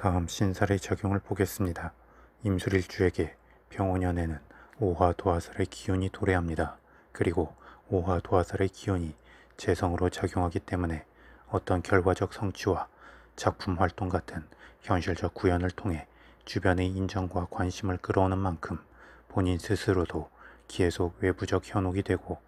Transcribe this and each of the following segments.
다음 신살의 작용을 보겠습니다. 임술일주에게 병오년에는 오화도화살의 기운이 도래합니다. 그리고 오화도화살의 기운이 재성으로 작용하기 때문에 어떤 결과적 성취와 작품 활동 같은 현실적 구현을 통해 주변의 인정과 관심을 끌어오는 만큼 본인 스스로도 계속 외부적 현혹이 되고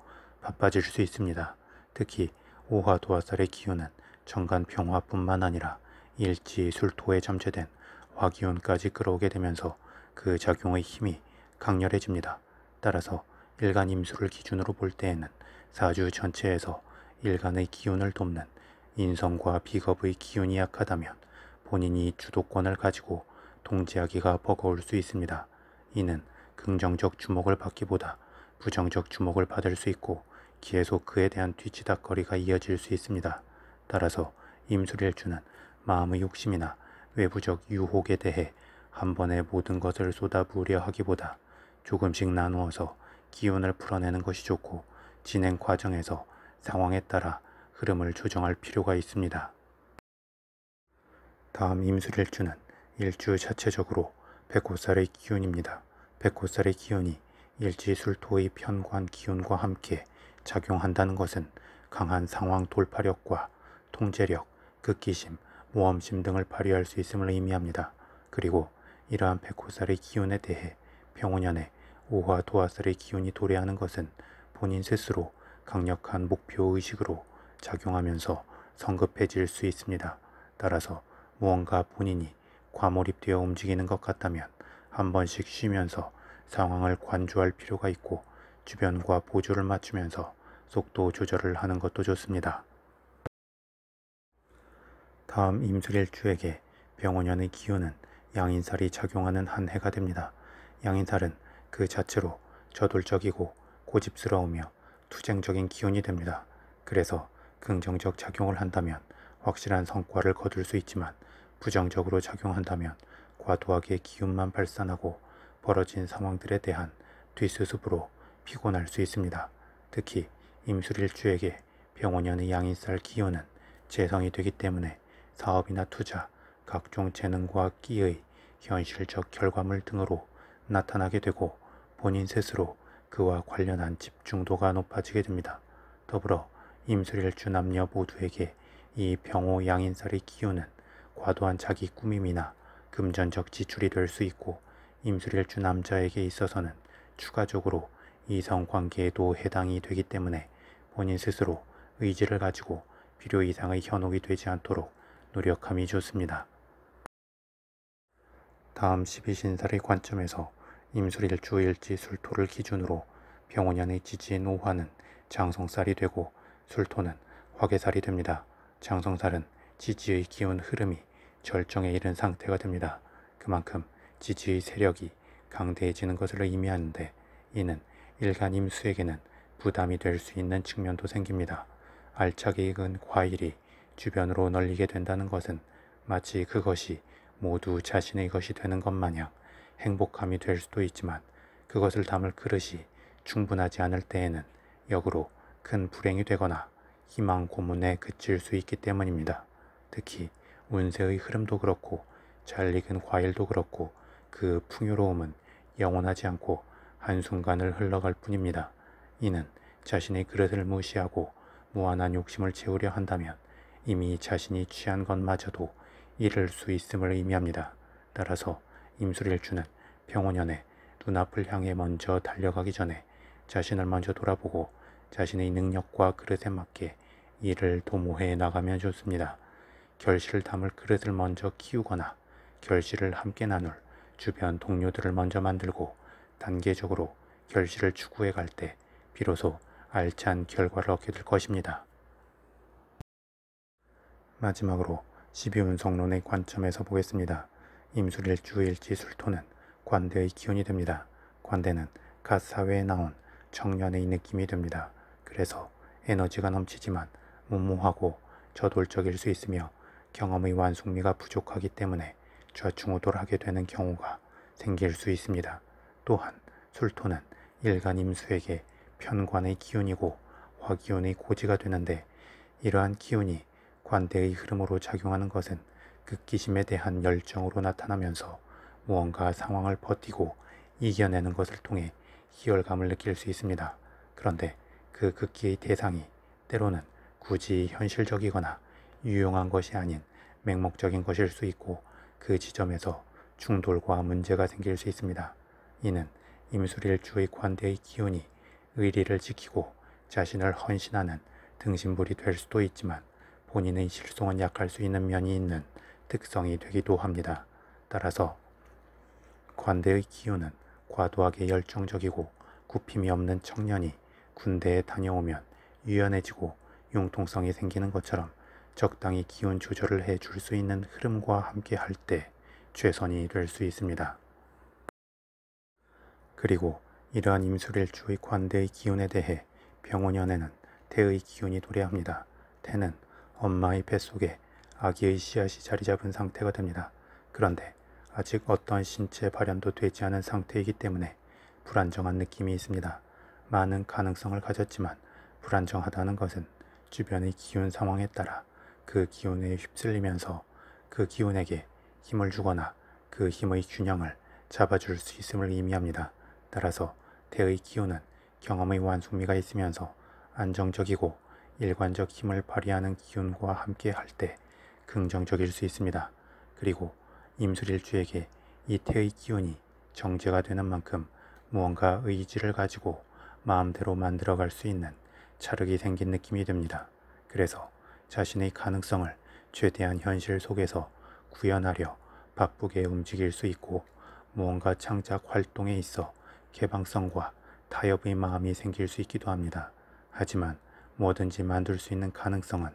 바빠질 수 있습니다. 특히 오화도화살의 기운은 정간병화뿐만 아니라 일지 술토에 잠재된 화기운까지 끌어오게 되면서 그 작용의 힘이 강렬해집니다. 따라서 일간 임수를 기준으로 볼 때에는 사주 전체에서 일간의 기운을 돕는 인성과 비겁의 기운이 약하다면 본인이 주도권을 가지고 통제하기가 버거울 수 있습니다. 이는 긍정적 주목을 받기보다 부정적 주목을 받을 수 있고 계속 그에 대한 뒤치다거리가 이어질 수 있습니다. 따라서 임술일주는 마음의 욕심이나 외부적 유혹에 대해 한 번에 모든 것을 쏟아부으려 하기보다 조금씩 나누어서 기운을 풀어내는 것이 좋고 진행 과정에서 상황에 따라 흐름을 조정할 필요가 있습니다. 다음 임술일주는 일주 자체적으로 백호살의 기운입니다. 백호살의 기운이 일지술토의 편관 기운과 함께 작용한다는 것은 강한 상황 돌파력과 통제력, 극기심, 모험심 등을 발휘할 수 있음을 의미합니다. 그리고 이러한 백호살의 기운에 대해 병오년에 오화도화살의 기운이 도래하는 것은 본인 스스로 강력한 목표의식으로 작용하면서 성급해질 수 있습니다. 따라서 무언가 본인이 과몰입되어 움직이는 것 같다면 한 번씩 쉬면서 상황을 관조할 필요가 있고 주변과 보조를 맞추면서 속도 조절을 하는 것도 좋습니다. 다음 임술일주에게 병오년의 기운은 양인살이 작용하는 한 해가 됩니다. 양인살은 그 자체로 저돌적이고 고집스러우며 투쟁적인 기운이 됩니다. 그래서 긍정적 작용을 한다면 확실한 성과를 거둘 수 있지만 부정적으로 작용한다면 과도하게 기운만 발산하고 벌어진 상황들에 대한 뒷수습으로 피곤할 수 있습니다. 특히 임술일주에게 병오년의 양인살 기운은 재성이 되기 때문에 사업이나 투자, 각종 재능과 끼의 현실적 결과물 등으로 나타나게 되고 본인 스스로 그와 관련한 집중도가 높아지게 됩니다. 더불어 임술일주 남녀 모두에게 이 병오 양인살의 기운은 과도한 자기 꾸밈이나 금전적 지출이 될 수 있고 임술일주 남자에게 있어서는 추가적으로 이성관계에도 해당이 되기 때문에 본인 스스로 의지를 가지고 필요 이상의 현혹이 되지 않도록 노력함이 좋습니다. 다음 12신살의 관점에서 임술일주 일지술토를 기준으로 병오년의 지지인 오화는 장성살이 되고 술토는 화개살이 됩니다. 장성살은 지지의 기운 흐름이 절정에 이른 상태가 됩니다. 그만큼 지지의 세력이 강대해지는 것을 의미하는데 이는 일간 임수에게는 부담이 될 수 있는 측면도 생깁니다. 알차게 익은 과일이 주변으로 널리게 된다는 것은 마치 그것이 모두 자신의 것이 되는 것 마냥 행복함이 될 수도 있지만 그것을 담을 그릇이 충분하지 않을 때에는 역으로 큰 불행이 되거나 희망 고문에 그칠 수 있기 때문입니다. 특히 운세의 흐름도 그렇고 잘 익은 과일도 그렇고 그 풍요로움은 영원하지 않고 한순간을 흘러갈 뿐입니다. 이는 자신의 그릇을 무시하고 무한한 욕심을 채우려 한다면 이미 자신이 취한 것마저도 잃을 수 있음을 의미합니다. 따라서 임술일주는 병오년에 눈앞을 향해 먼저 달려가기 전에 자신을 먼저 돌아보고 자신의 능력과 그릇에 맞게 일을 도모해 나가면 좋습니다. 결실을 담을 그릇을 먼저 키우거나 결실을 함께 나눌 주변 동료들을 먼저 만들고 단계적으로 결실을 추구해 갈 때 비로소 알찬 결과를 얻게 될 것입니다. 마지막으로 12운성론의 관점에서 보겠습니다. 임술일주 일지술토는 관대의 기운이 됩니다. 관대는 갓 사회에 나온 청년의 느낌이 됩니다. 그래서 에너지가 넘치지만 무모하고 저돌적일 수 있으며 경험의 완숙미가 부족하기 때문에 좌충우돌하게 되는 경우가 생길 수 있습니다. 또한 술토는 일간 임수에게 편관의 기운이고 화기운의 고지가 되는데 이러한 기운이 관대의 흐름으로 작용하는 것은 극기심에 대한 열정으로 나타나면서 무언가 상황을 버티고 이겨내는 것을 통해 희열감을 느낄 수 있습니다. 그런데 그 극기의 대상이 때로는 굳이 현실적이거나 유용한 것이 아닌 맹목적인 것일 수 있고 그 지점에서 충돌과 문제가 생길 수 있습니다. 이는 임술일주의 관대의 기운이 의리를 지키고 자신을 헌신하는 등신불이 될 수도 있지만 본인의 실속은 약할 수 있는 면이 있는 특성이 되기도 합니다. 따라서 관대의 기운은 과도하게 열정적이고 굽힘이 없는 청년이 군대에 다녀오면 유연해지고 융통성이 생기는 것처럼 적당히 기운 조절을 해줄 수 있는 흐름과 함께 할 때 최선이 될 수 있습니다. 그리고 이러한 임술일주의 관대의 기운에 대해 병원연에는 태의 기운이 도래합니다. 태는 엄마의 뱃속에 아기의 씨앗이 자리 잡은 상태가 됩니다. 그런데 아직 어떤 신체 발현도 되지 않은 상태이기 때문에 불안정한 느낌이 있습니다. 많은 가능성을 가졌지만 불안정하다는 것은 주변의 기운 상황에 따라 그 기운에 휩쓸리면서 그 기운에게 힘을 주거나 그 힘의 균형을 잡아줄 수 있음을 의미합니다. 따라서 태의 기운은 경험의 완숙미가 있으면서 안정적이고 일관적 힘을 발휘하는 기운과 함께 할 때 긍정적일 수 있습니다. 그리고 임술일주에게 이 태의 기운이 정제가 되는 만큼 무언가 의지를 가지고 마음대로 만들어갈 수 있는 차력이 생긴 느낌이 듭니다. 그래서 자신의 가능성을 최대한 현실 속에서 구현하려 바쁘게 움직일 수 있고 무언가 창작 활동에 있어 개방성과 타협의 마음이 생길 수 있기도 합니다. 하지만 뭐든지 만들 수 있는 가능성은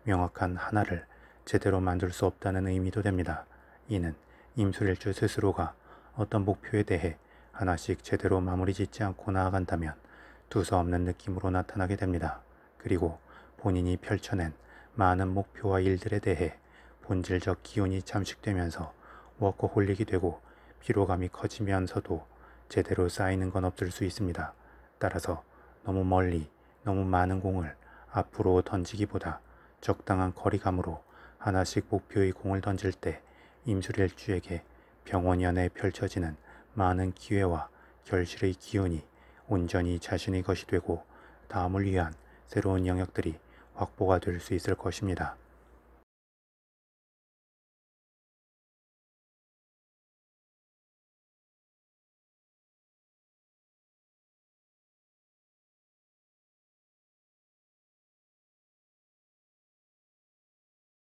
명확한 하나를 제대로 만들 수 없다는 의미도 됩니다. 이는 임술일주 스스로가 어떤 목표에 대해 하나씩 제대로 마무리 짓지 않고 나아간다면 두서없는 느낌으로 나타나게 됩니다. 그리고 본인이 펼쳐낸 많은 목표와 일들에 대해 본질적 기운이 잠식되면서 워커홀릭이 되고 피로감이 커지면서도 제대로 쌓이는 건 없을 수 있습니다. 따라서 너무 멀리 너무 많은 공을 앞으로 던지기보다 적당한 거리감으로 하나씩 목표의 공을 던질 때 임술일주에게 병원연에 펼쳐지는 많은 기회와 결실의 기운이 온전히 자신의 것이 되고 다음을 위한 새로운 영역들이 확보가 될 수 있을 것입니다.